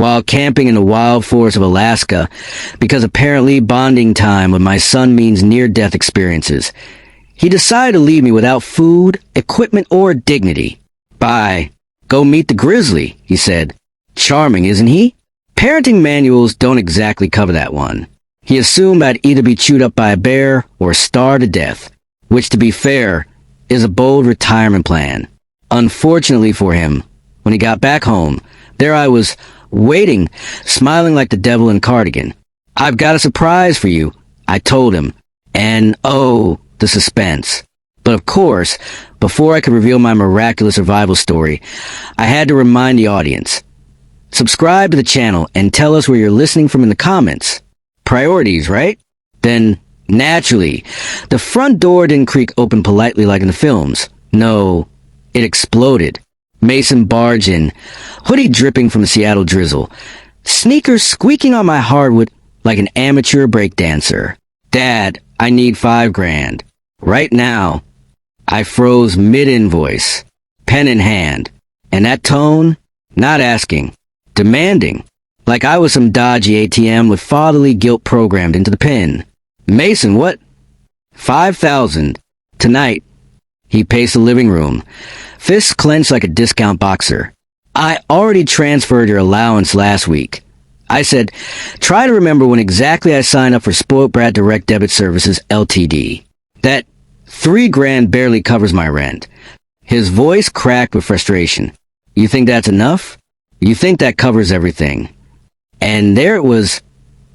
while camping in the wild forests of Alaska, because apparently bonding time with my son means near-death experiences. He decided to leave me without food, equipment, or dignity. Bye. Go meet the Grizzly, he said. Charming, isn't he? Parenting manuals don't exactly cover that one. He assumed I'd either be chewed up by a bear or starve to death, which, to be fair, is a bold retirement plan. Unfortunately for him, when he got back home, there I was, waiting, smiling like the devil in Cardigan. I've got a surprise for you, I told him. And oh, the suspense. But of course, before I could reveal my miraculous survival story, I had to remind the audience. Subscribe to the channel and tell us where you're listening from in the comments. Priorities, right? Then, naturally, the front door didn't creak open politely like in the films. No, it exploded. Mason barged in, hoodie dripping from a Seattle drizzle, sneakers squeaking on my hardwood like an amateur breakdancer. Dad, I need $5,000. Right now. I froze mid-invoice, pen in hand, and that tone, not asking, demanding, like I was some dodgy ATM with fatherly guilt programmed into the pin. Mason, what? 5,000. Tonight. He paced the living room, fists clenched like a discount boxer. I already transferred your allowance last week. I said, try to remember when exactly I signed up for Spoilt Brat Direct Debit Services Ltd. That $3,000 barely covers my rent. His voice cracked with frustration. You think that's enough? You think that covers everything? And there it was,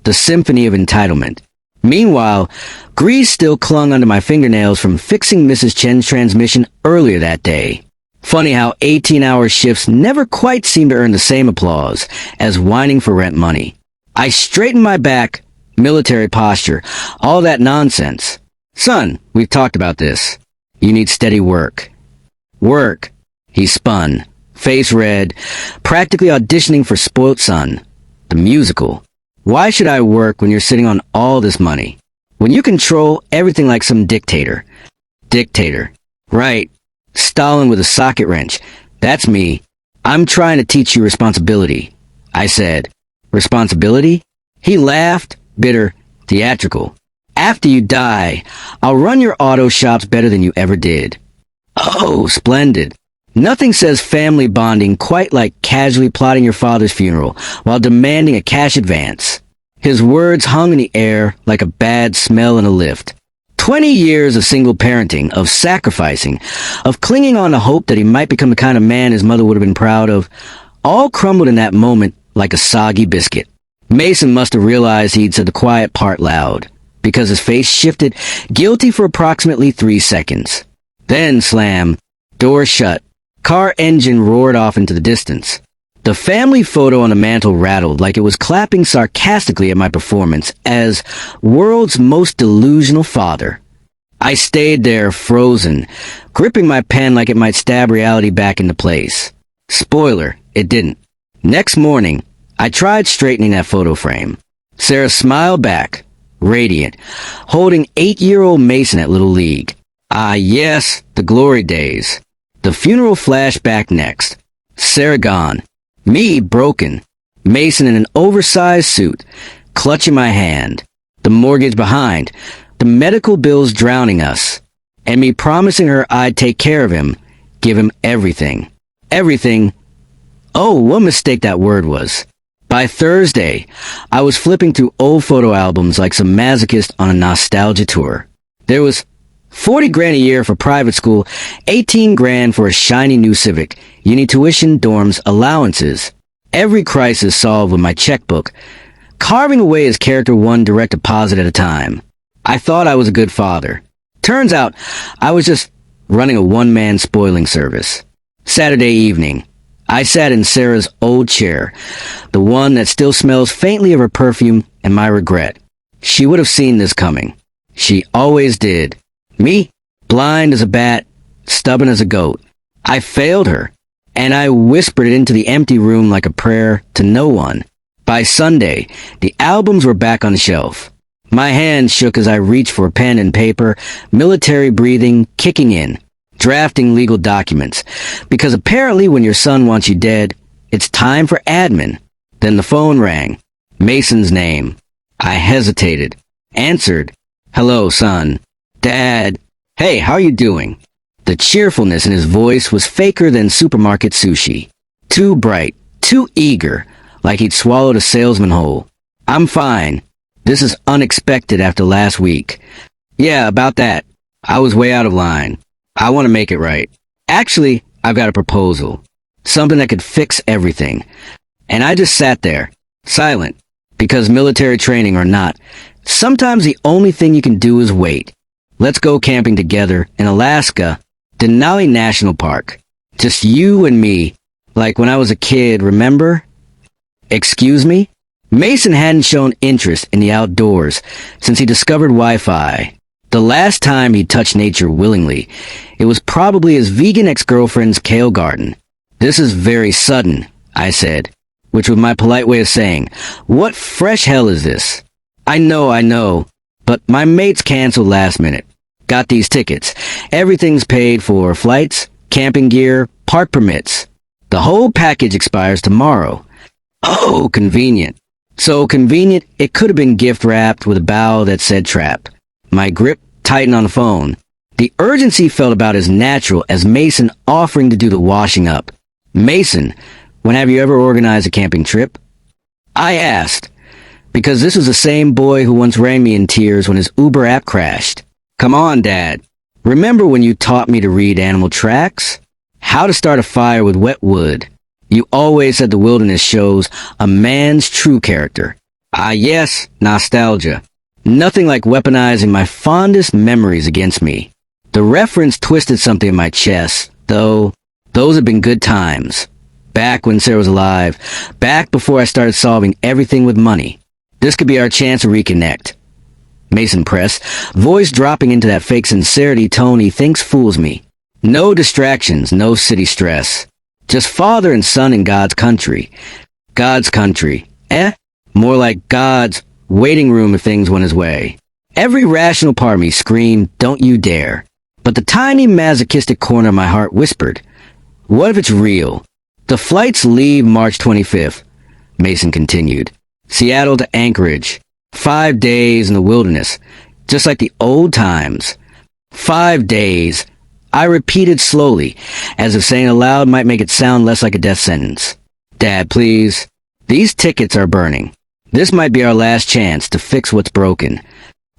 the symphony of entitlement. Meanwhile, grease still clung under my fingernails from fixing Mrs. Chen's transmission earlier that day. Funny how 18-hour shifts never quite seem to earn the same applause as whining for rent money. I straightened my back, military posture, all that nonsense. Son, we've talked about this. You need steady work. Work. He spun, face red, practically auditioning for Spoilt Son, the musical. Why should I work when you're sitting on all this money? When you control everything like some dictator. Dictator. Right. Stalin with a socket wrench. That's me. I'm trying to teach you responsibility. I said. Responsibility? He laughed, bitter, theatrical. After you die, I'll run your auto shops better than you ever did. Oh, splendid. Nothing says family bonding quite like casually plotting your father's funeral while demanding a cash advance. His words hung in the air like a bad smell in a lift. 20 years of single parenting, of sacrificing, of clinging on to hope that he might become the kind of man his mother would have been proud of, all crumbled in that moment like a soggy biscuit. Mason must have realized he'd said the quiet part loud, because his face shifted, guilty for approximately 3 seconds. Then slam, door shut. Car engine roared off into the distance. The family photo on the mantel rattled like it was clapping sarcastically at my performance as world's most delusional father. I stayed there, frozen, gripping my pen like it might stab reality back into place. Spoiler, it didn't. Next morning, I tried straightening that photo frame. Sarah smiled back, radiant, holding 8-year-old Mason at Little League. Ah, yes, the glory days. The funeral flashback next. Sarah gone. Me broken. Mason in an oversized suit, clutching my hand. The mortgage behind. The medical bills drowning us. And me promising her I'd take care of him. Give him everything. Everything. Oh, what a mistake that word was. By Thursday, I was flipping through old photo albums like some masochist on a nostalgia tour. There was $40,000 a year for private school, $18,000 for a shiny new Civic, uni tuition, dorms, allowances. Every crisis solved with my checkbook, carving away as character one direct deposit at a time. I thought I was a good father. Turns out, I was just running a one-man spoiling service. Saturday evening, I sat in Sarah's old chair, the one that still smells faintly of her perfume and my regret. She would have seen this coming. She always did. Me, blind as a bat, stubborn as a goat. I failed her, and I whispered it into the empty room like a prayer to no one. By Sunday, the albums were back on the shelf. My hand shook as I reached for a pen and paper, military breathing kicking in, drafting legal documents, because apparently when your son wants you dead, it's time for admin. Then the phone rang. Mason's name. I hesitated. Answered. "Hello, son." "Dad." "Hey, how are you doing?" The cheerfulness in his voice was faker than supermarket sushi. Too bright, too eager, like he'd swallowed a salesman whole. "I'm fine. This is unexpected after last week." "Yeah, about that. I was way out of line. I want to make it right. Actually, I've got a proposal. Something that could fix everything." And I just sat there, silent, because military training or not, sometimes the only thing you can do is wait. Let's go camping together in Alaska, Denali National Park. Just you and me, like when I was a kid, remember? "Excuse me?" Mason hadn't shown interest in the outdoors since he discovered Wi-Fi. The last time he touched nature willingly, it was probably his vegan ex-girlfriend's kale garden. "This is very sudden," I said, which was my polite way of saying, "What fresh hell is this?" I know, but my mates canceled last minute. Got these tickets. Everything's paid for: flights, camping gear, park permits. The whole package expires tomorrow." Oh, convenient. So convenient, it could have been gift-wrapped with a bow that said trap. My grip tightened on the phone. The urgency felt about as natural as Mason offering to do the washing up. "Mason, when have you ever organized a camping trip?" I asked, because this was the same boy who once rang me in tears when his Uber app crashed. "Come on, Dad. Remember when you taught me to read animal tracks? How to start a fire with wet wood? You always said the wilderness shows a man's true character." Ah, yes, nostalgia. Nothing like weaponizing my fondest memories against me. The reference twisted something in my chest, though. Those had been good times. Back when Sarah was alive. Back before I started solving everything with money. This could be our chance to reconnect. Mason pressed, voice dropping into that fake sincerity tone he thinks fools me. No distractions, no city stress. Just father and son in God's country. God's country. More like God's waiting room if things went his way. Every rational part of me screamed, "Don't you dare." But the tiny masochistic corner of my heart whispered, "What if it's real?" "The flights leave March 25th, Mason continued. "Seattle to Anchorage. 5 days in the wilderness, just like the old times." 5 days. I repeated slowly, as if saying aloud might make it sound less like a death sentence. "Dad, please. These tickets are burning. This might be our last chance to fix what's broken."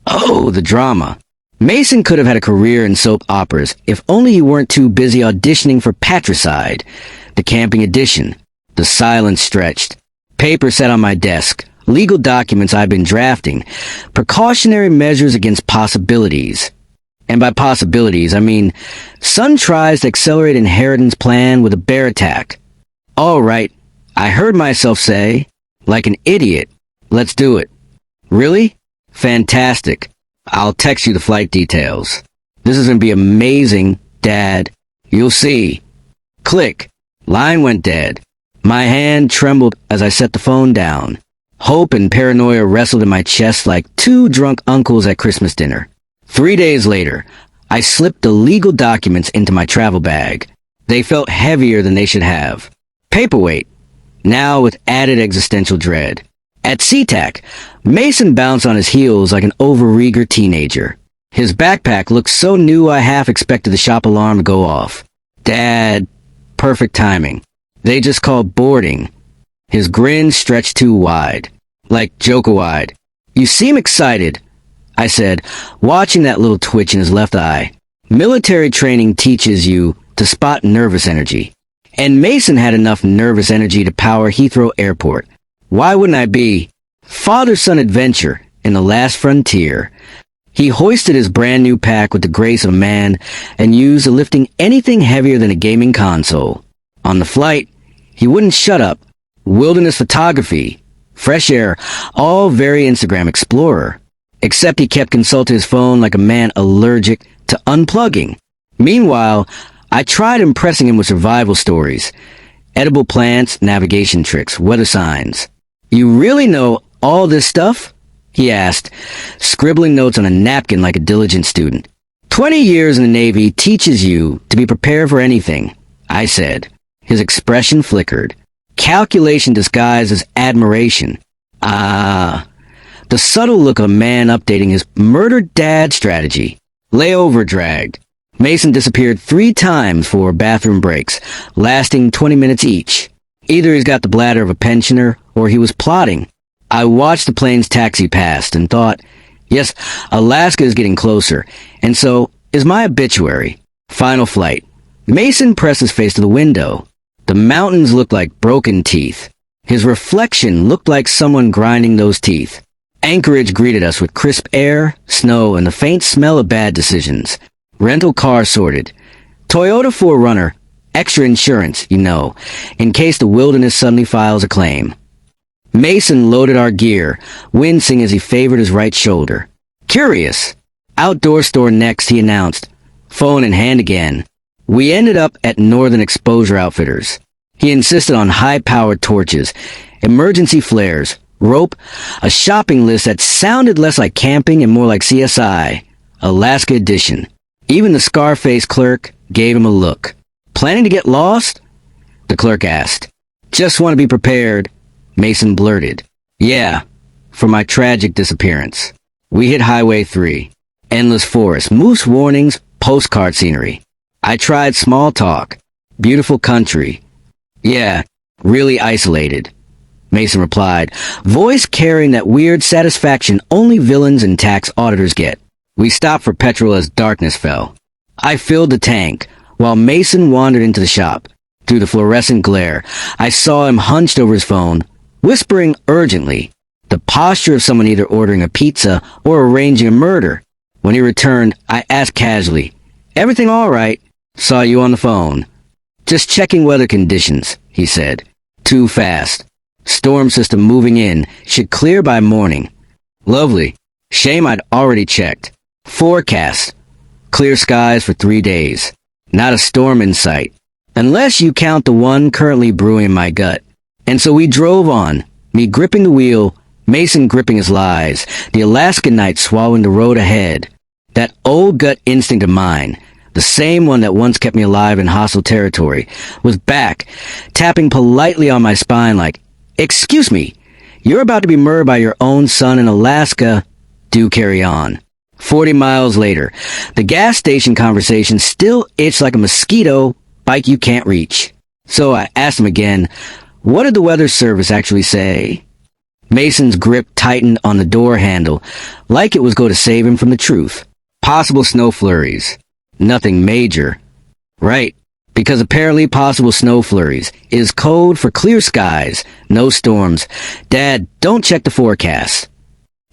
Oh, the drama. Mason could have had a career in soap operas if only he weren't too busy auditioning for Patricide, the camping edition. The silence stretched. Paper sat on my desk. Legal documents I've been drafting. Precautionary measures against possibilities. And by possibilities, I mean, son tries to accelerate inheritance plan with a bear attack. "All right," I heard myself say, like an idiot. "Let's do it." "Really? Fantastic. I'll text you the flight details. This is going to be amazing, Dad. You'll see." Click. Line went dead. My hand trembled as I set the phone down. Hope and paranoia wrestled in my chest like two drunk uncles at Christmas dinner. 3 days later, I slipped the legal documents into my travel bag. They felt heavier than they should have. Paperweight, now with added existential dread. At SeaTac, Mason bounced on his heels like an overeager teenager. His backpack looked so new I half expected the shop alarm to go off. "Dad." Perfect timing. They just called boarding. His grin stretched too wide. Like Joker-wide. "You seem excited," I said, watching that little twitch in his left eye. Military training teaches you to spot nervous energy. And Mason had enough nervous energy to power Heathrow Airport. Why wouldn't I be? Father-son adventure in the last frontier. He hoisted his brand new pack with the grace of a man and used to lifting anything heavier than a gaming console. On the flight, he wouldn't shut up. Wilderness photography, fresh air, all very Instagram explorer. Except he kept consulting his phone like a man allergic to unplugging. Meanwhile, I tried impressing him with survival stories. Edible plants, navigation tricks, weather signs. "You really know all this stuff?" he asked, scribbling notes on a napkin like a diligent student. 20 years in the Navy teaches you to be prepared for anything, I said. His expression flickered. Calculation disguised as admiration. Ah, the subtle look of a man updating his murdered dad strategy. Layover dragged. Mason disappeared 3 times for bathroom breaks, lasting 20 minutes each. Either he's got the bladder of a pensioner, or he was plotting. I watched the plane's taxi past and thought, yes, Alaska is getting closer, and so is my obituary. Final flight. Mason pressed his face to the window. The mountains looked like broken teeth. His reflection looked like someone grinding those teeth. Anchorage greeted us with crisp air, snow, and the faint smell of bad decisions. Rental car sorted. Toyota 4Runner. Extra insurance, you know, in case the wilderness suddenly files a claim. Mason loaded our gear, wincing as he favored his right shoulder. Curious. Outdoor store next, he announced. Phone in hand again. We ended up at Northern Exposure Outfitters. He insisted on high-powered torches, emergency flares, rope, a shopping list that sounded less like camping and more like CSI. Alaska edition. Even the scar-faced clerk gave him a look. Planning to get lost? The clerk asked. Just want to be prepared, Mason blurted. Yeah, for my tragic disappearance. We hit Highway 3. Endless forest, moose warnings, postcard scenery. I tried small talk. Beautiful country. Yeah, really isolated, Mason replied, voice carrying that weird satisfaction only villains and tax auditors get. We stopped for petrol as darkness fell. I filled the tank, while Mason wandered into the shop. Through the fluorescent glare, I saw him hunched over his phone, whispering urgently, the posture of someone either ordering a pizza or arranging a murder. When he returned, I asked casually, everything all right? Saw you on the phone. Just checking weather conditions, he said. Too fast. Storm system moving in, should clear by morning. Lovely. Shame I'd already checked. Forecast. Clear skies for 3 days. Not a storm in sight. Unless you count the one currently brewing in my gut. And so we drove on, me gripping the wheel, Mason gripping his lies, the Alaskan night swallowing the road ahead. That old gut instinct of mine, the same one that once kept me alive in hostile territory, was back, tapping politely on my spine like, excuse me, you're about to be murdered by your own son in Alaska. Do carry on. 40 miles later, the gas station conversation still itched like a mosquito bite you can't reach. So I asked him again, what did the weather service actually say? Mason's grip tightened on the door handle, like it was going to save him from the truth. Possible snow flurries. Nothing major. Right, because apparently possible snow flurries is code for clear skies, no storms. Dad, don't check the forecast.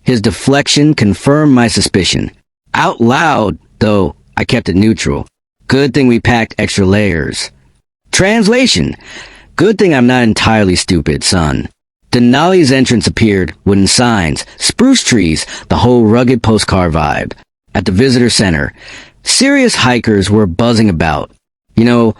His deflection confirmed my suspicion. Out loud, though, I kept it neutral. Good thing we packed extra layers. Translation. Good thing I'm not entirely stupid, son. Denali's entrance appeared, wooden signs, spruce trees, the whole rugged postcard vibe. At the visitor center, serious hikers were buzzing about. You know,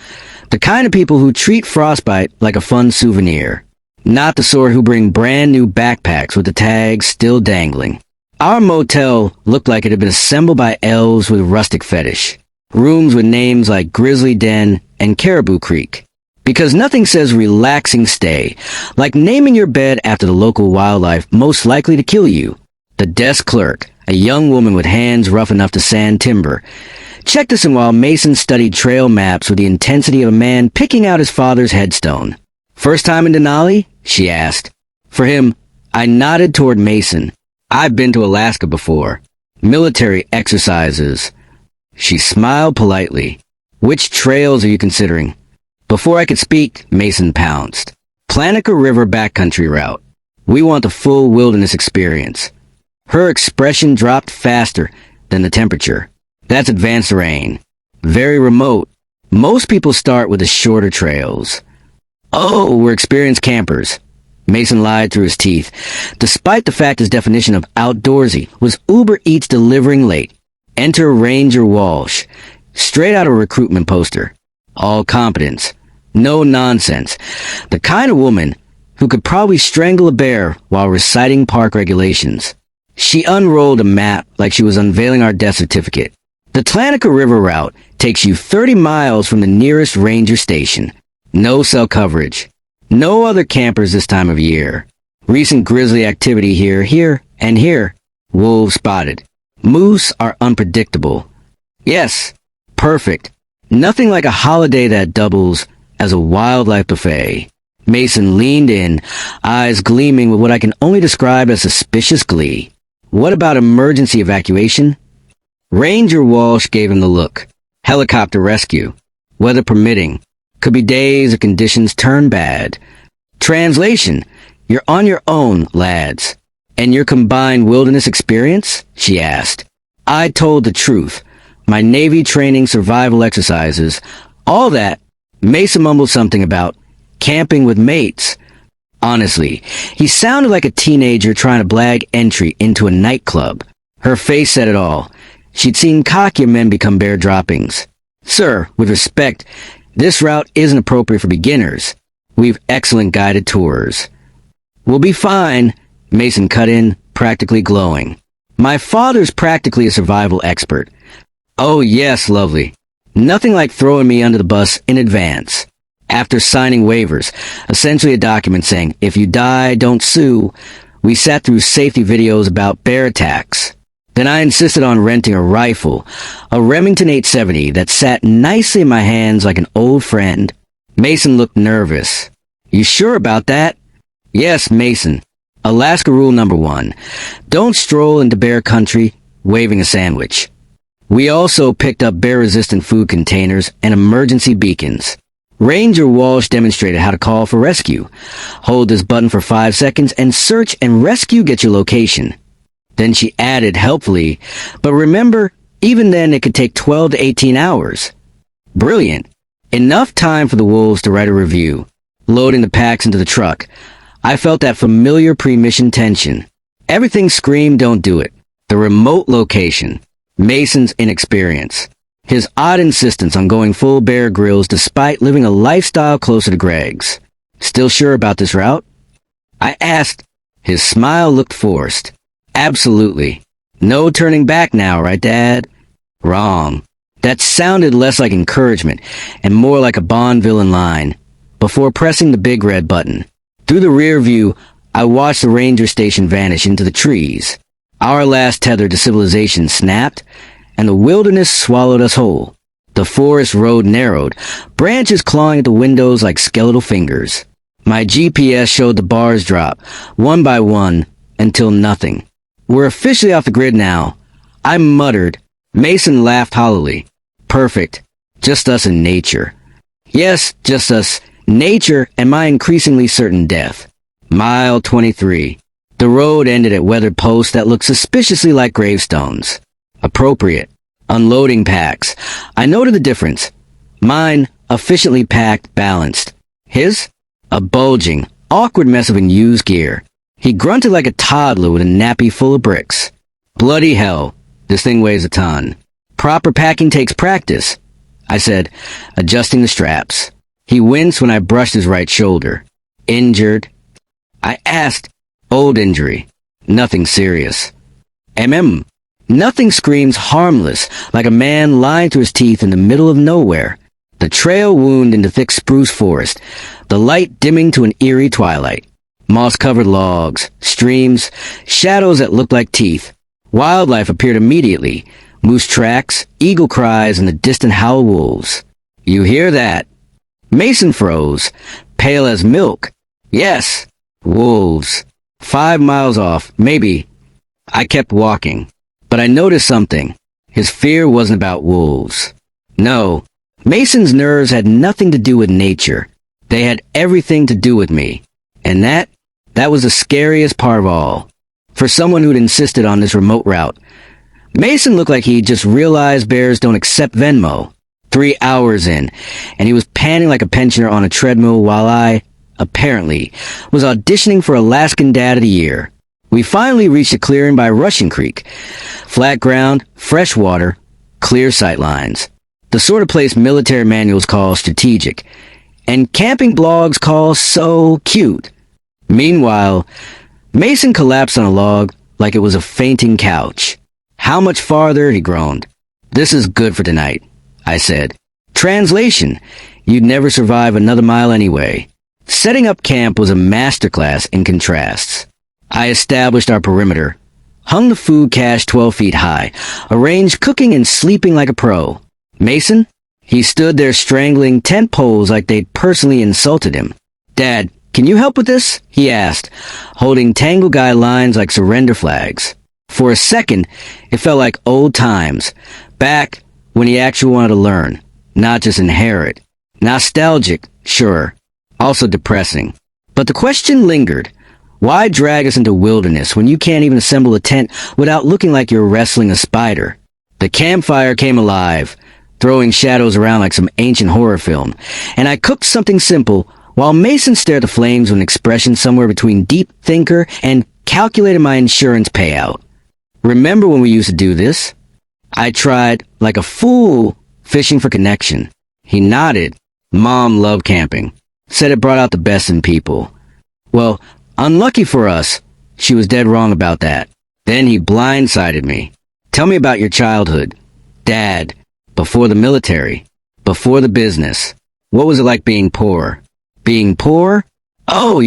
the kind of people who treat frostbite like a fun souvenir. Not the sort who bring brand new backpacks with the tags still dangling. Our motel looked like it had been assembled by elves with rustic fetish. Rooms with names like Grizzly Den and Caribou Creek. Because nothing says relaxing stay, like naming your bed after the local wildlife most likely to kill you. The desk clerk, a young woman with hands rough enough to sand timber, checked us in while Mason studied trail maps with the intensity of a man picking out his father's headstone. First time in Denali? She asked. For him, I nodded toward Mason. I've been to Alaska before. Military exercises. She smiled politely. Which trails are you considering? Before I could speak, Mason pounced. Planica River backcountry route. We want the full wilderness experience. Her expression dropped faster than the temperature. That's advanced terrain. Very remote. Most people start with the shorter trails. Oh, we're experienced campers. Mason lied through his teeth, despite the fact his definition of outdoorsy was Uber Eats delivering late. Enter Ranger Walsh, straight out of a recruitment poster. All competence. No nonsense. The kind of woman who could probably strangle a bear while reciting park regulations. She unrolled a map like she was unveiling our death certificate. The Tlanica River route takes you 30 miles from the nearest ranger station. No cell coverage. No other campers this time of year. Recent grizzly activity here, and here. Wolves spotted. Moose are unpredictable. Yes, perfect. Nothing like a holiday that doubles as a wildlife buffet. Mason leaned in, eyes gleaming with what I can only describe as suspicious glee. What about emergency evacuation? Ranger Walsh gave him the look. Helicopter rescue. Weather permitting. Could be days if conditions turn bad. Translation. You're on your own, lads. And your combined wilderness experience? She asked. I told the truth. My Navy training, survival exercises, all that. Mason mumbled something about camping with mates. Honestly, he sounded like a teenager trying to blag entry into a nightclub. Her face said it all. She'd seen cockier men become bare droppings. Sir, with respect, this route isn't appropriate for beginners. We've excellent guided tours. We'll be fine, Mason cut in, practically glowing. My father's practically a survival expert. Oh yes, lovely. Nothing like throwing me under the bus in advance. After signing waivers, essentially a document saying, if you die, don't sue, we sat through safety videos about bear attacks. Then I insisted on renting a rifle, a Remington 870 that sat nicely in my hands like an old friend. Mason looked nervous. You sure about that? Yes, Mason. Alaska rule number 1. Don't stroll into bear country waving a sandwich. We also picked up bear-resistant food containers and emergency beacons. Ranger Walsh demonstrated how to call for rescue. Hold this button for 5 seconds and search and rescue get your location. Then she added helpfully, but remember, even then it could take 12 to 18 hours. Brilliant. Enough time for the wolves to write a review. Loading the packs into the truck. I felt that familiar pre-mission tension. Everything screamed don't do it. The remote location. Mason's inexperience. His odd insistence on going full Bear Grylls despite living a lifestyle closer to Greg's. Still sure about this route? I asked. His smile looked forced. Absolutely. No turning back now, right, Dad? Wrong. That sounded less like encouragement and more like a Bond villain line. Before pressing the big red button. Through the rear view, I watched the ranger station vanish into the trees. Our last tether to civilization snapped, and the wilderness swallowed us whole. The forest road narrowed, branches clawing at the windows like skeletal fingers. My GPS showed the bars drop, one by one, until nothing. We're officially off the grid now. I muttered. Mason laughed hollowly. Perfect. Just us and nature. Yes, just us. Nature and my increasingly certain death. Mile 23. The road ended at weathered posts that looked suspiciously like gravestones. Appropriate. Unloading packs. I noted the difference. Mine, efficiently packed, balanced. His? A bulging, awkward mess of unused gear. He grunted like a toddler with a nappy full of bricks. Bloody hell. This thing weighs a ton. Proper packing takes practice, I said, adjusting the straps. He winced when I brushed his right shoulder. Injured? I asked. Old injury. Nothing serious. Nothing screams harmless, like a man lying to his teeth in the middle of nowhere. The trail wound into thick spruce forest, the light dimming to an eerie twilight. Moss-covered logs, streams, shadows that looked like teeth. Wildlife appeared immediately. Moose tracks, eagle cries, and the distant howl of wolves. You hear that? Mason froze, pale as milk. Yes, wolves. 5 miles off, maybe. I kept walking, but I noticed something. His fear wasn't about wolves. No, Mason's nerves had nothing to do with nature. They had everything to do with me. And that was the scariest part of all. For someone who'd insisted on this remote route, Mason looked like he'd just realized bears don't accept Venmo. 3 hours in, and he was panting like a pensioner on a treadmill while I, apparently, was auditioning for Alaskan Dad of the Year. We finally reached a clearing by Russian Creek. Flat ground, fresh water, clear sight lines. The sort of place military manuals call strategic, and camping blogs call so cute. Meanwhile, Mason collapsed on a log like it was a fainting couch. How much farther? He groaned. This is good for tonight, I said. Translation. You'd never survive another mile anyway. Setting up camp was a masterclass in contrasts. I established our perimeter, hung the food cache 12 feet high, arranged cooking and sleeping like a pro. Mason? He stood there strangling tent poles like they'd personally insulted him. "Dad, can you help with this?" he asked, holding Tangle Guy lines like surrender flags. For a second, it felt like old times, back when he actually wanted to learn, not just inherit. Nostalgic, sure, also depressing. But the question lingered. Why drag us into wilderness when you can't even assemble a tent without looking like you're wrestling a spider? The campfire came alive, throwing shadows around like some ancient horror film, and I cooked something simple while Mason stared at the flames with an expression somewhere between deep thinker and calculated my insurance payout. "Remember when we used to do this?" I tried, like a fool, fishing for connection. He nodded. Mom loved camping. Said it brought out the best in people. Well, unlucky for us, she was dead wrong about that. Then he blindsided me. "Tell me about your childhood." "Dad, before the military, before the business. What was it like being poor?" "Being poor? Oh,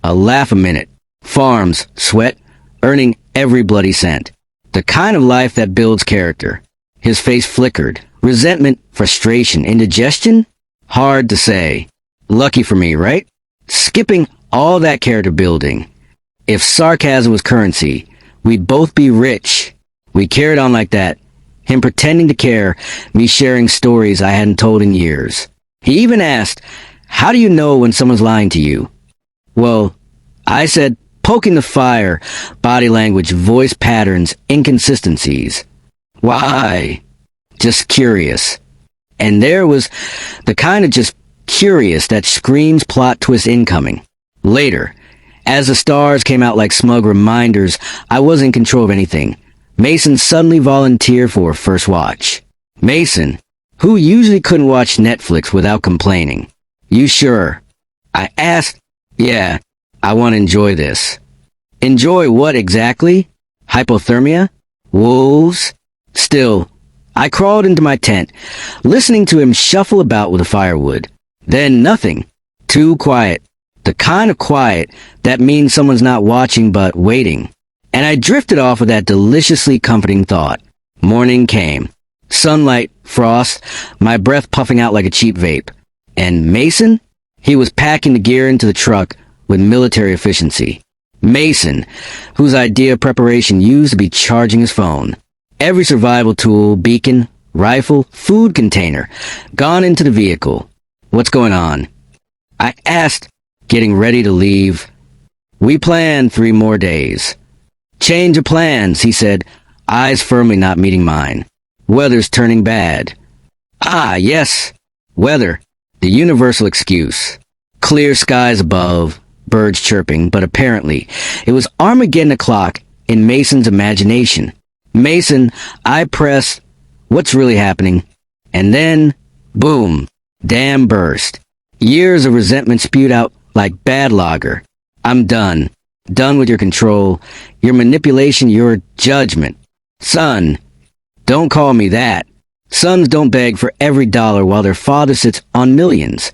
a laugh a minute. Farms, sweat, earning every bloody cent. The kind of life that builds character." His face flickered. Resentment, frustration, indigestion? Hard to say. Lucky for me, right? Skipping all that character building. If sarcasm was currency, we'd both be rich. We carried on like that. Him pretending to care, me sharing stories I hadn't told in years. He even asked, "How do you know when someone's lying to you?" Well, I said, poking the fire, body language, voice patterns, inconsistencies. Why? Just curious. And there was the kind of just curious that screams plot twist incoming. Later, as the stars came out like smug reminders I wasn't in control of anything, Mason suddenly volunteered for a first watch. Mason, who usually couldn't watch Netflix without complaining. "You sure?" I asked. "Yeah, I want to enjoy this." "Enjoy what exactly? Hypothermia? Wolves?" Still, I crawled into my tent, listening to him shuffle about with the firewood. Then nothing. Too quiet. The kind of quiet that means someone's not watching but waiting. And I drifted off with that deliciously comforting thought. Morning came. Sunlight, frost, my breath puffing out like a cheap vape. And Mason? He was packing the gear into the truck with military efficiency. Mason, whose idea of preparation used to be charging his phone. Every survival tool, beacon, rifle, food container, gone into the vehicle. "What's going on?" I asked, getting ready to leave. "We planned 3 more days." "Change of plans," he said, eyes firmly not meeting mine. "Weather's turning bad." "Ah, yes. Weather. The universal excuse. Clear skies above, birds chirping, but apparently it was Armageddon o'clock in Mason's imagination. "Mason," I pressed, "what's really happening?" And then, boom, dam burst. Years of resentment spewed out like bad lager. "I'm done. Done with your control, your manipulation, your judgment. Son, don't call me that. Sons don't beg for every dollar while their father sits on millions."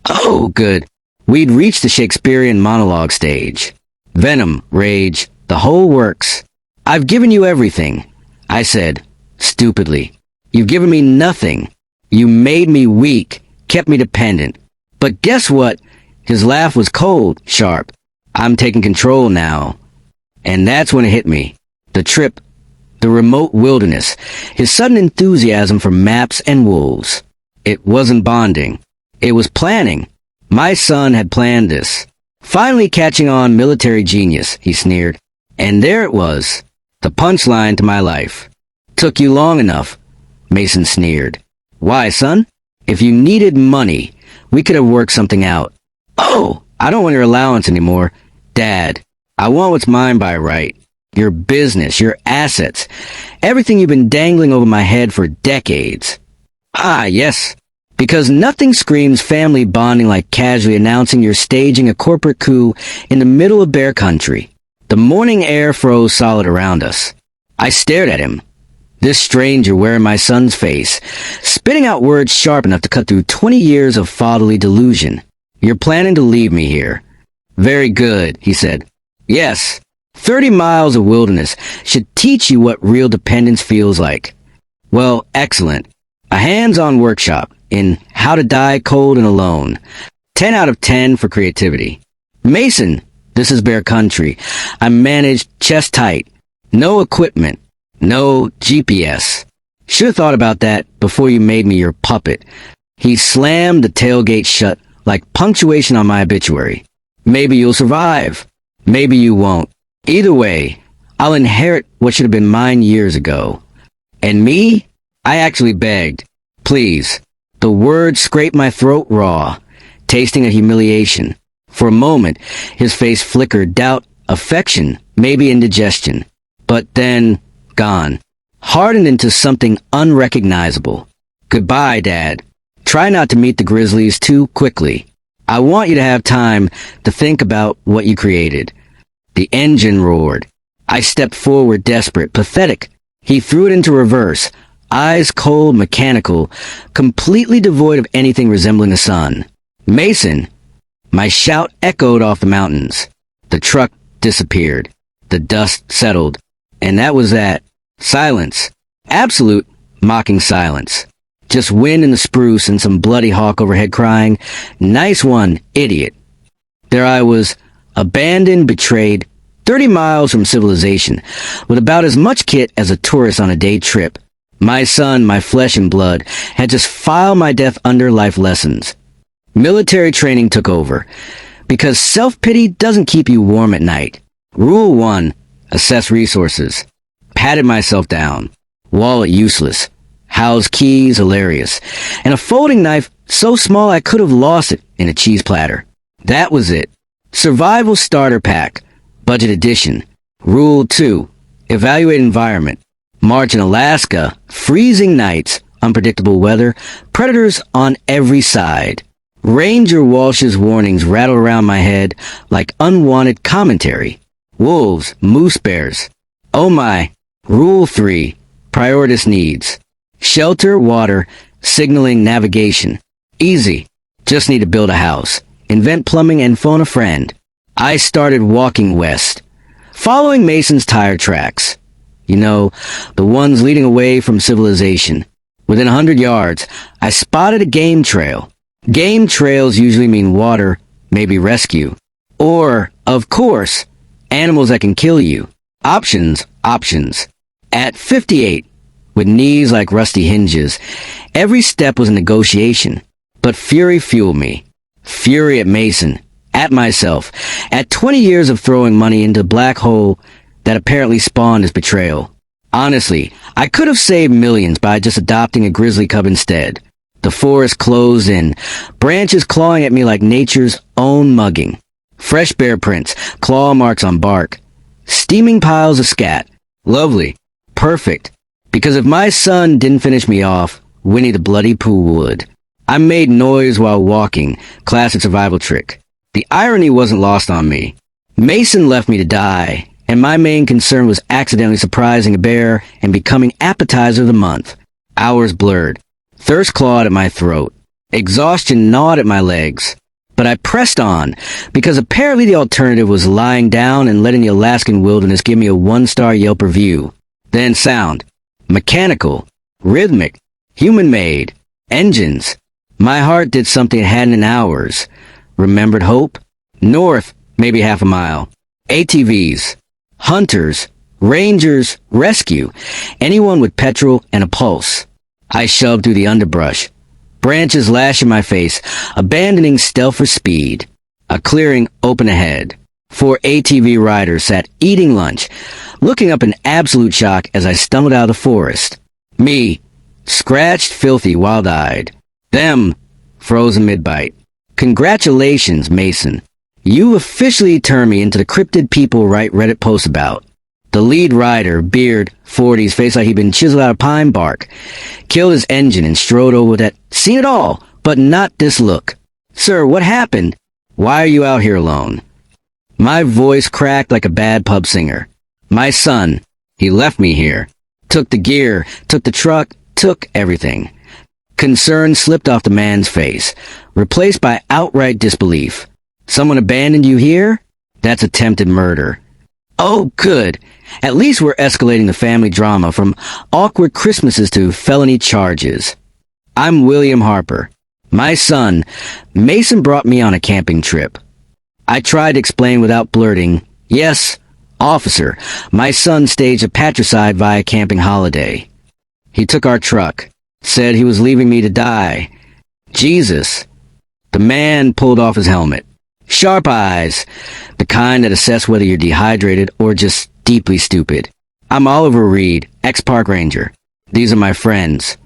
Oh, good. We'd reached the Shakespearean monologue stage. Venom, rage, the whole works. "I've given you everything," I said, stupidly. "You've given me nothing. You made me weak, kept me dependent. But guess what?" His laugh was cold, sharp. "I'm taking control now." And that's when it hit me. The trip, the remote wilderness, his sudden enthusiasm for maps and wolves. It wasn't bonding. It was planning. My son had planned this. "Finally catching on military genius," he sneered. And there it was. The punchline to my life. "Took you long enough," Mason sneered. "Why, son? If you needed money, we could have worked something out." "Oh, I don't want your allowance anymore. Dad, I want what's mine by right. Your business, your assets, everything you've been dangling over my head for decades." "Ah, yes. Because nothing screams family bonding like casually announcing you're staging a corporate coup in the middle of bear country." The morning air froze solid around us. I stared at him. This stranger wearing my son's face, spitting out words sharp enough to cut through 20 years of fatherly delusion. You're planning to leave me here. Very good, he said. Yes, 30 miles of wilderness should teach you what real dependence feels like. Well, excellent. A hands-on workshop in how to die cold and alone. 10 out of 10 for creativity. Mason, this is bear country. I'm managed chest tight. No equipment. No GPS. Should have thought about that before you made me your puppet. He slammed the tailgate shut like punctuation on my obituary. Maybe you'll survive. Maybe you won't. Either way, I'll inherit what should have been mine years ago. And me? I actually begged. Please. The words scraped my throat raw, tasting of humiliation. For a moment, his face flickered doubt, affection, maybe indigestion. But then, gone. Hardened into something unrecognizable. Goodbye, Dad. Try not to meet the Grizzlies too quickly. I want you to have time to think about what you created. The engine roared. I stepped forward, desperate, pathetic. He threw it into reverse, eyes cold, mechanical, completely devoid of anything resembling a sun. Mason! My shout echoed off the mountains. The truck disappeared. The dust settled. And that was that. Silence. Absolute, mocking silence. Just wind in the spruce and some bloody hawk overhead crying, "Nice one, idiot." There I was, abandoned, betrayed, 30 miles from civilization, with about as much kit as a tourist on a day trip. My son, my flesh and blood, had just filed my death under life lessons. Military training took over, because self-pity doesn't keep you warm at night. Rule 1, assess resources. Patted myself down. Wallet useless. House keys hilarious. And a folding knife so small I could have lost it in a cheese platter. That was it. Survival starter pack. Budget edition. Rule 2. Evaluate environment. March in Alaska. Freezing nights. Unpredictable weather. Predators on every side. Ranger Walsh's warnings rattle around my head like unwanted commentary. Wolves. Moose bears. Oh my. Rule 3. Prioritist needs. Shelter, water, signaling, navigation. Easy. Just need to build a house. Invent plumbing and phone a friend. I started walking west, following Mason's tire tracks. You know, the ones leading away from civilization. Within 100 yards, I spotted a game trail. Game trails usually mean water, maybe rescue. Or, of course, animals that can kill you. Options, options. At 58, with knees like rusty hinges, every step was a negotiation. But fury fueled me. Fury at Mason, at myself, at 20 years of throwing money into a black hole that apparently spawned his betrayal. Honestly, I could have saved millions by just adopting a grizzly cub instead. The forest closed in, branches clawing at me like nature's own mugging. Fresh bear prints, claw marks on bark. Steaming piles of scat. Lovely. Perfect. Because if my son didn't finish me off, Winnie the Bloody Pooh would. I made noise while walking, classic survival trick. The irony wasn't lost on me. Mason left me to die, and my main concern was accidentally surprising a bear and becoming appetizer of the month. Hours blurred. Thirst clawed at my throat. Exhaustion gnawed at my legs. But I pressed on, because apparently the alternative was lying down and letting the Alaskan wilderness give me a 1-star Yelp review. Then sound. Mechanical. Rhythmic. Human-made. Engines. My heart did something it hadn't in hours. Remembered hope. North, maybe half a mile. ATVs. Hunters. Rangers. Rescue. Anyone with petrol and a pulse. I shoved through the underbrush. Branches lash in my face, abandoning stealth for speed. A clearing open ahead. 4 ATV riders sat eating lunch, looking up in absolute shock as I stumbled out of the forest. Me, scratched, filthy, wild-eyed. Them, frozen mid-bite. Congratulations, Mason. You officially turned me into the cryptid people write Reddit posts about. The lead rider, beard, 40s, face like he'd been chiseled out of pine bark, killed his engine and strode over that, seen it all, but not this look. Sir, what happened? Why are you out here alone? My voice cracked like a bad pub singer. My son, he left me here. Took the gear, took the truck, took everything. Concern slipped off the man's face, replaced by outright disbelief. Someone abandoned you here? That's attempted murder. Oh, good. At least we're escalating the family drama from awkward Christmases to felony charges. I'm William Harper. My son, Mason, brought me on a camping trip. I tried to explain without blurting, "Yes, officer, my son staged a patricide via camping holiday. He took our truck, said he was leaving me to die. Jesus." The man pulled off his helmet. Sharp eyes, the kind that assess whether you're dehydrated or just deeply stupid. "I'm Oliver Reed, ex-park ranger. These are my friends."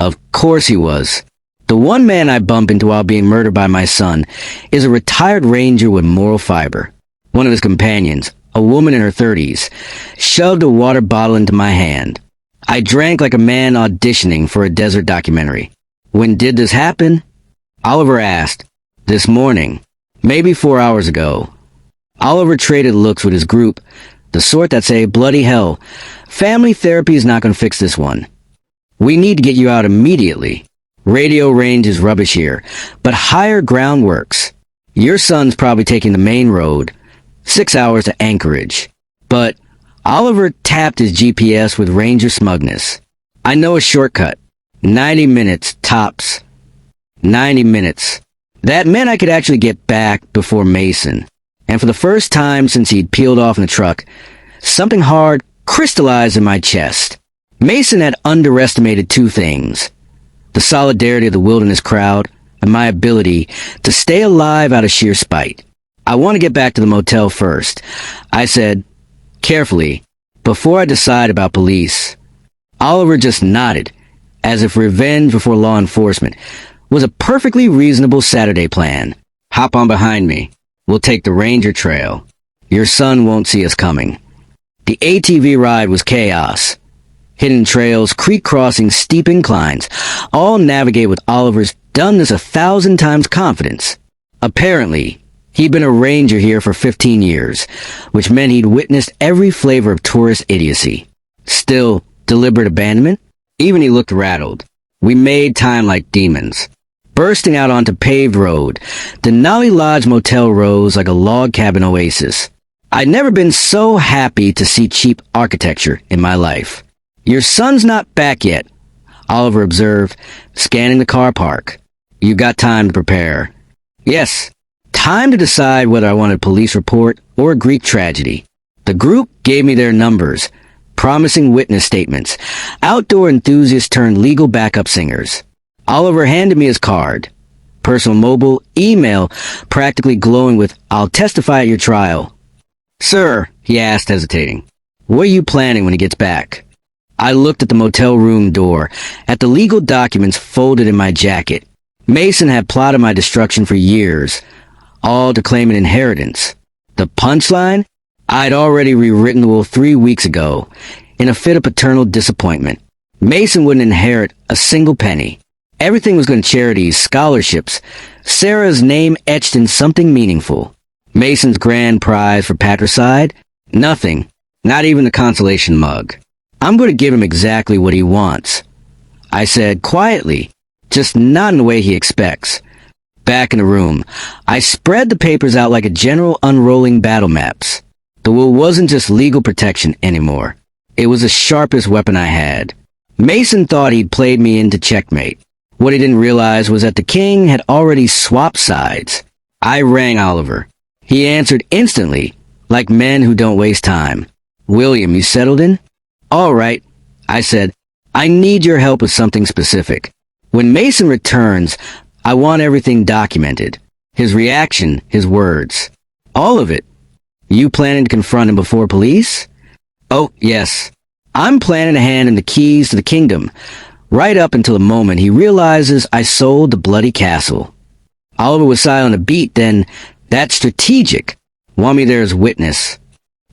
Of course he was. The one man I bump into while being murdered by my son is a retired ranger with moral fiber. One of his companions, a woman in her 30s, shoved a water bottle into my hand. I drank like a man auditioning for a desert documentary. "When did this happen?" Oliver asked. "This morning. Maybe 4 hours ago." Oliver traded looks with his group, the sort that say, "Bloody hell, family therapy is not going to fix this one. We need to get you out immediately. Radio range is rubbish here, but higher ground works. Your son's probably taking the main road, 6 hours to Anchorage." But Oliver tapped his GPS with ranger smugness. "I know a shortcut. 90 minutes, tops. 90 minutes. That meant I could actually get back before Mason. And for the first time since he'd peeled off in the truck, something hard crystallized in my chest. Mason had underestimated two things: the solidarity of the wilderness crowd and my ability to stay alive out of sheer spite. "I want to get back to the motel first," I said, carefully, "before I decide about police." Oliver just nodded, as if revenge before law enforcement was a perfectly reasonable Saturday plan. "Hop on behind me. We'll take the ranger trail. Your son won't see us coming." The ATV ride was chaos. Hidden trails, creek crossings, steep inclines, all navigated with Oliver's done this 1,000 times confidence. Apparently, he'd been a ranger here for 15 years, which meant he'd witnessed every flavor of tourist idiocy. Still, deliberate abandonment? Even he looked rattled. We made time like demons. Bursting out onto paved road, Denali Lodge Motel rose like a log cabin oasis. I'd never been so happy to see cheap architecture in my life. "Your son's not back yet," Oliver observed, scanning the car park. "You got time to prepare." Yes, time to decide whether I wanted a police report or a Greek tragedy. The group gave me their numbers, promising witness statements. Outdoor enthusiasts turned legal backup singers. Oliver handed me his card. Personal mobile, email, practically glowing with, "I'll testify at your trial." "Sir," he asked, hesitating, "what are you planning when he gets back?" I looked at the motel room door, at the legal documents folded in my jacket. Mason had plotted my destruction for years, all to claim an inheritance. The punchline? I'd already rewritten the will 3 weeks ago, in a fit of paternal disappointment. Mason wouldn't inherit a single penny. Everything was going to charities, scholarships, Sarah's name etched in something meaningful. Mason's grand prize for patricide? Nothing. Not even the consolation mug. I'm going to give him exactly what he wants. I said quietly, just not in the way he expects. Back in the room, I spread the papers out like a general unrolling battle maps. The will wasn't just legal protection anymore. It was the sharpest weapon I had. Mason thought he'd played me into checkmate. What he didn't realize was that the king had already swapped sides. I rang Oliver. He answered instantly, like men who don't waste time. "William, you settled in?" "All right," I said. "I need your help with something specific. When Mason returns, I want everything documented. His reaction, his words. All of it. You planning to confront him before police?" "Oh, yes. I'm planning to hand him the keys to the kingdom, right up until the moment he realizes I sold the bloody castle." Oliver was silent a beat, then, "That's strategic. Want me there as witness,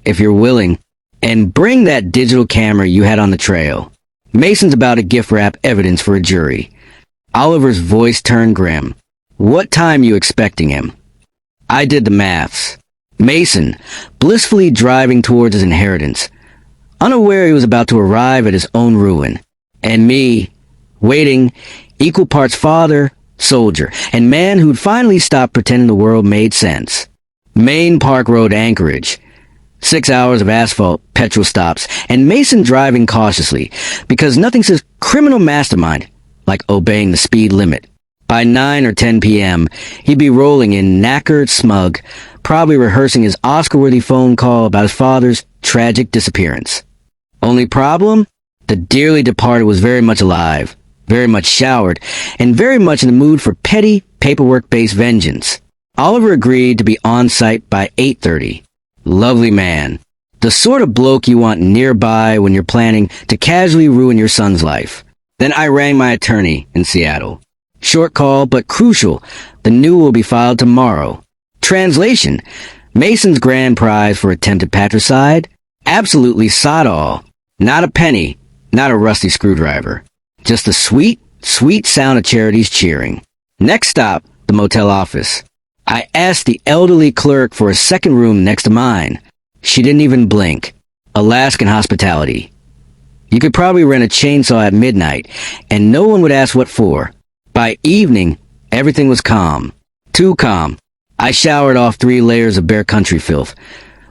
if you're willing. And bring that digital camera you had on the trail. Mason's about to gift wrap evidence for a jury." Oliver's voice turned grim. "What time you expecting him?" I did the maths. Mason, blissfully driving towards his inheritance, unaware he was about to arrive at his own ruin. And me, Waiting, equal parts father, soldier, and man who'd finally stopped pretending the world made sense. Main Park Road, Anchorage. 6 hours of asphalt, petrol stops, and Mason driving cautiously, because nothing says criminal mastermind like obeying the speed limit. By 9 or 10 p.m., he'd be rolling in, knackered, smug, probably rehearsing his Oscar-worthy phone call about his father's tragic disappearance. Only problem? The dearly departed was very much alive, very much showered, and very much in the mood for petty, paperwork-based vengeance. Oliver agreed to be on site by 8:30. Lovely man. The sort of bloke you want nearby when you're planning to casually ruin your son's life. Then I rang my attorney in Seattle. Short call, but crucial. The new will be filed tomorrow. Translation. Mason's grand prize for attempted patricide? Absolutely sod all. Not a penny. Not a rusty screwdriver. Just the sweet, sweet sound of charities cheering. Next stop, the motel office. I asked the elderly clerk for a second room next to mine. She didn't even blink. Alaskan hospitality. You could probably rent a chainsaw at midnight, and no one would ask what for. By evening, everything was calm. Too calm. I showered off 3 layers of bare country filth,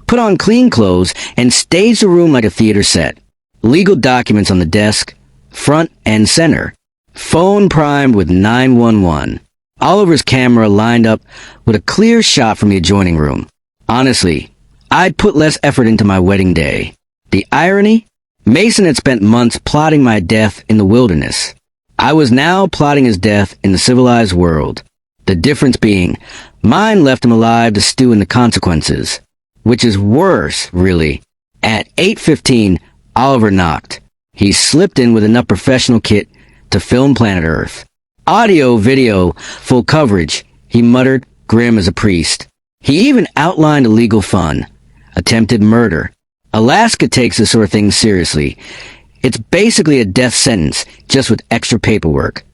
put on clean clothes, and staged the room like a theater set. Legal documents on the desk, front and center. Phone primed with 911. Oliver's camera lined up with a clear shot from the adjoining room. Honestly, I'd put less effort into my wedding day. The irony? Mason had spent months plotting my death in the wilderness. I was now plotting his death in the civilized world. The difference being, mine left him alive to stew in the consequences. Which is worse, really. At 8:15, Oliver knocked. He slipped in with enough professional kit to film planet Earth. Audio, video, full coverage, he muttered, grim as a priest. He even outlined a legal fun. Attempted murder. Alaska takes this sort of thing seriously. It's basically a death sentence, just with extra paperwork.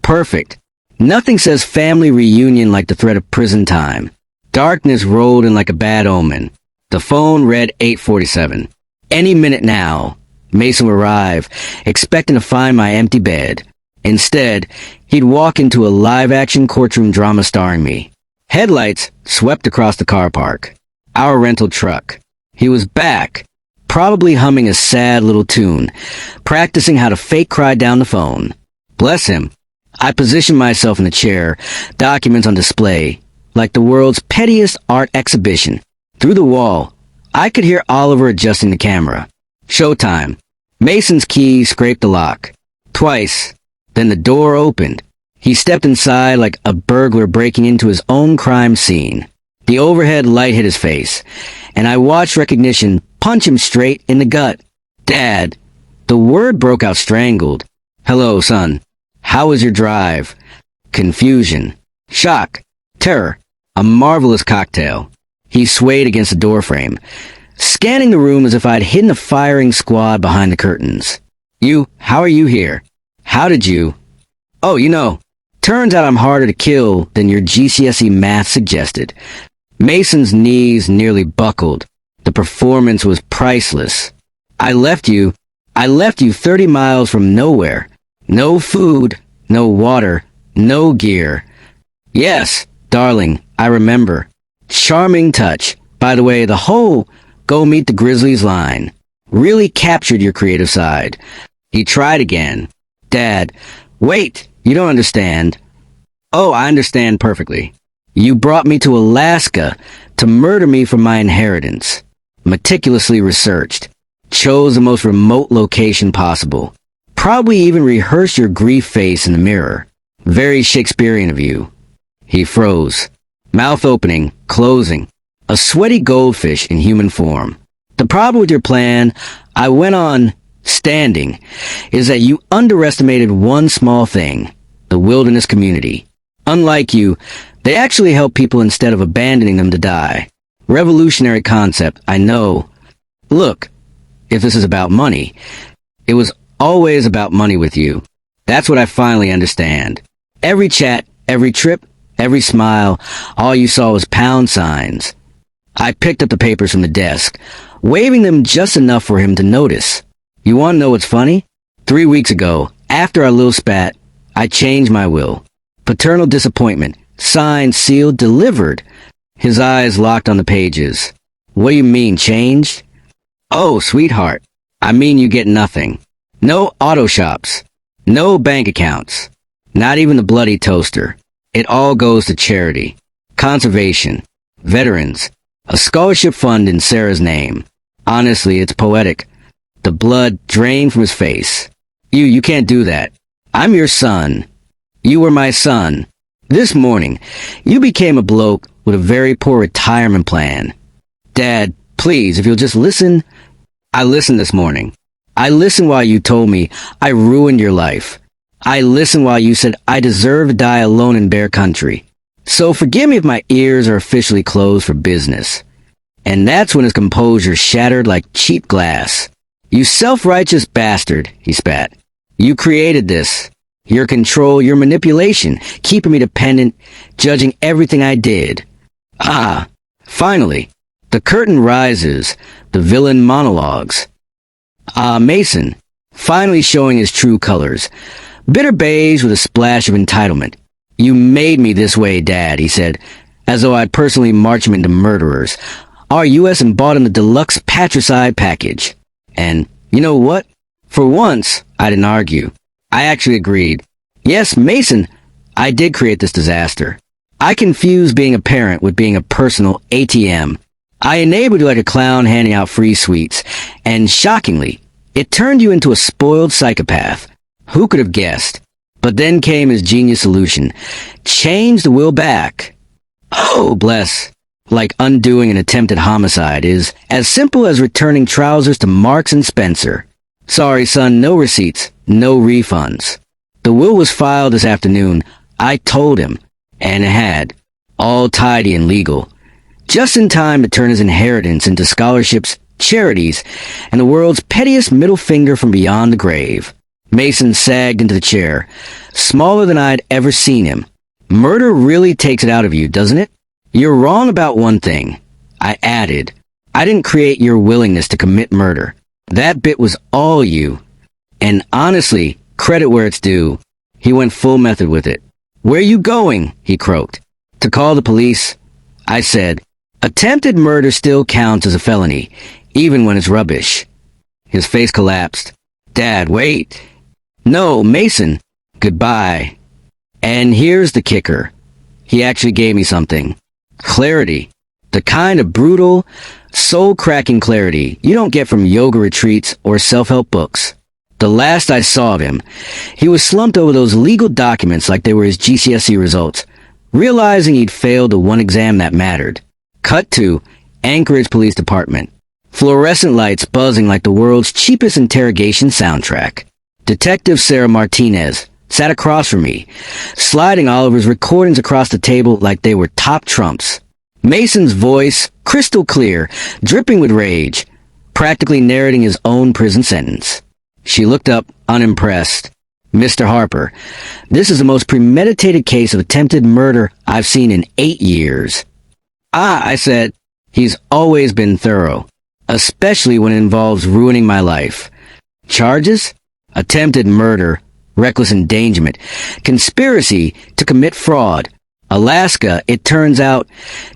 Perfect. Nothing says family reunion like the threat of prison time. Darkness rolled in like a bad omen. The phone read 8:47. Any minute now. Mason would arrive, expecting to find my empty bed. Instead, he'd walk into a live-action courtroom drama starring me. Headlights swept across the car park. Our rental truck. He was back, probably humming a sad little tune, practicing how to fake cry down the phone. Bless him. I positioned myself in a chair, documents on display, like the world's pettiest art exhibition. Through the wall, I could hear Oliver adjusting the camera. Showtime. Mason's key scraped the lock. Twice. Then the door opened. He stepped inside like a burglar breaking into his own crime scene. The overhead light hit his face, and I watched recognition punch him straight in the gut. Dad. The word broke out strangled. Hello, son. How was your drive? Confusion. Shock. Terror. A marvelous cocktail. He swayed against the doorframe, scanning the room as if I'd hidden a firing squad behind the curtains. How are you here? How did you? Oh, turns out I'm harder to kill than your GCSE math suggested. Mason's knees nearly buckled. The performance was priceless. I left you 30 miles from nowhere. No food, no water, no gear. Yes, darling, I remember. Charming touch. By the way, the whole "go meet the Grizzlies" line really captured your creative side. He tried again. Dad, wait, you don't understand. Oh, I understand perfectly. You brought me to Alaska to murder me for my inheritance. Meticulously researched. Chose the most remote location possible. Probably even rehearsed your grief face in the mirror. Very Shakespearean of you. He froze. Mouth opening, closing. A sweaty goldfish in human form. The problem with your plan, I went on standing, is that you underestimated one small thing. The wilderness community. Unlike you, they actually help people instead of abandoning them to die. Revolutionary concept, I know. Look, if this is about money, it was always about money with you. That's what I finally understand. Every chat, every trip, every smile, all you saw was pound signs. I picked up the papers from the desk, waving them just enough for him to notice. You want to know what's funny? 3 weeks ago, After our little spat, I changed my will. Paternal disappointment. Signed, sealed, delivered. His eyes locked on the pages. What do you mean, changed? Oh, sweetheart. I mean you get nothing. No auto shops. No bank accounts. Not even the bloody toaster. It all goes to charity. Conservation. Veterans. A scholarship fund in Sarah's name. Honestly, it's poetic. The blood drained from his face. You can't do that. I'm your son. You were my son. This morning, you became a bloke with a very poor retirement plan. Dad, please, if you'll just listen. I listened this morning. I listened while you told me I ruined your life. I listened while you said I deserve to die alone in Bear Country. So forgive me if my ears are officially closed for business. And that's when his composure shattered like cheap glass. You self-righteous bastard, he spat. You created this. Your control, your manipulation, keeping me dependent, judging everything I did. Finally, the curtain rises, the villain monologues. Mason, finally showing his true colors. Bitter beige with a splash of entitlement. You made me this way, Dad, he said, as though I'd personally marched him into murderers. R.U.S. and bought him the deluxe patricide package. And, you know what? For once, I didn't argue. I actually agreed. Yes, Mason, I did create this disaster. I confused being a parent with being a personal ATM. I enabled you like a clown handing out free sweets. And shockingly, it turned you into a spoiled psychopath. Who could have guessed? But then came his genius solution. Change the will back. Oh, bless. Like undoing an attempted homicide is as simple as returning trousers to Marks and Spencer. Sorry, son, no receipts, no refunds. The will was filed this afternoon. I told him, and it had. All tidy and legal. Just in time to turn his inheritance into scholarships, charities, and the world's pettiest middle finger from beyond the grave. Mason sagged into the chair, smaller than I'd ever seen him. Murder really takes it out of you, doesn't it? You're wrong about one thing. I added, I didn't create your willingness to commit murder. That bit was all you. And honestly, credit where it's due. He went full method with it. Where you going? He croaked. To call the police. I said, attempted murder still counts as a felony, even when it's rubbish. His face collapsed. Dad, wait. No, Mason. Goodbye. And here's the kicker. He actually gave me something. Clarity. The kind of brutal, soul-cracking clarity you don't get from yoga retreats or self-help books. The last I saw of him, he was slumped over those legal documents like they were his GCSE results, realizing he'd failed the one exam that mattered. Cut to Anchorage Police Department. Fluorescent lights buzzing like the world's cheapest interrogation soundtrack. Detective Sarah Martinez sat across from me, sliding Oliver's recordings across the table like they were top trumps. Mason's voice, crystal clear, dripping with rage, practically narrating his own prison sentence. She looked up, unimpressed. Mr. Harper, this is the most premeditated case of attempted murder I've seen in 8 years. I said, he's always been thorough, especially when it involves ruining my life. Charges? Attempted murder, reckless endangerment, conspiracy to commit fraud. Alaska, it turns out,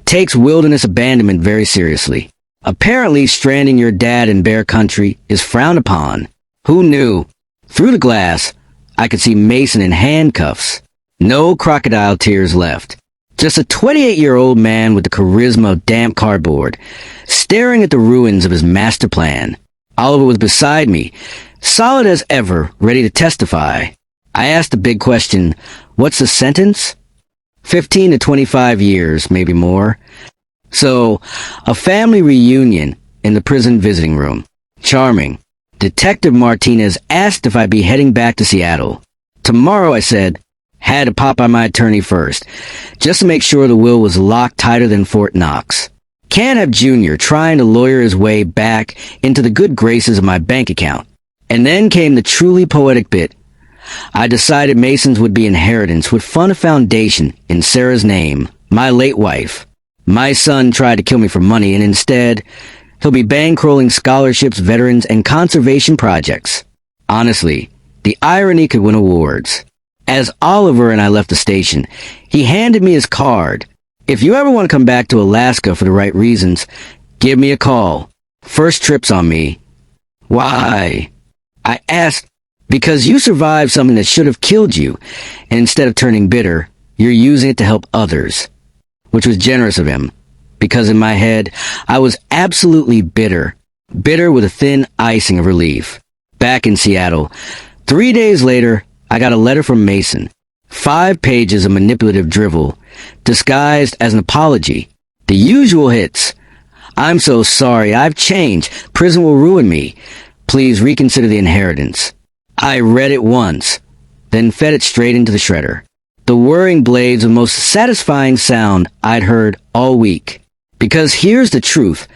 takes wilderness abandonment very seriously. Apparently, stranding your dad in Bear Country is frowned upon. Who knew? Through the glass, I could see Mason in handcuffs. No crocodile tears left. Just a 28-year-old man with the charisma of damp cardboard, staring at the ruins of his master plan. Oliver was beside me, solid as ever, ready to testify. I asked the big question, what's the sentence? 15 to 25 years, maybe more. So, a family reunion in the prison visiting room. Charming. Detective Martinez asked if I'd be heading back to Seattle. Tomorrow, I said. Had to pop by my attorney first, just to make sure the will was locked tighter than Fort Knox. Can't have Junior trying to lawyer his way back into the good graces of my bank account. And then came the truly poetic bit. I decided Mason's would be inheritance would fund a foundation in Sarah's name, my late wife. My son tried to kill me for money, and instead, he'll be bankrolling scholarships, veterans, and conservation projects. Honestly, The irony could win awards. As Oliver and I left the station, he handed me his card. If you ever want to come back to Alaska for the right reasons, give me a call. First trip's on me. Why? I asked, because you survived something that should have killed you, and instead of turning bitter, you're using it to help others. Which was generous of him, because in my head, I was absolutely bitter. Bitter with a thin icing of relief. Back in Seattle, 3 days later, I got a letter from Mason. 5 pages of manipulative drivel, disguised as an apology. The usual hits. I'm so sorry, I've changed. Prison will ruin me. Please reconsider the inheritance. I read it once, then fed it straight into the shredder. The whirring blades were the most satisfying sound I'd heard all week. Because here's the truth.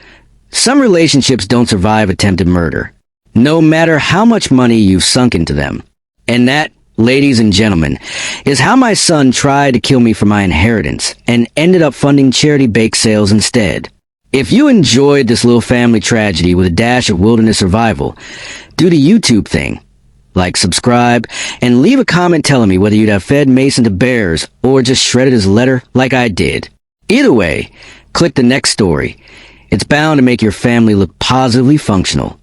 Some relationships don't survive attempted murder, no matter how much money you've sunk into them. And that, ladies and gentlemen, is how my son tried to kill me for my inheritance and ended up funding charity bake sales instead. If you enjoyed this little family tragedy with a dash of wilderness survival, do the YouTube thing. Like, subscribe, and leave a comment telling me whether you'd have fed Mason to bears or just shredded his letter like I did. Either way, click the next story. It's bound to make your family look positively functional.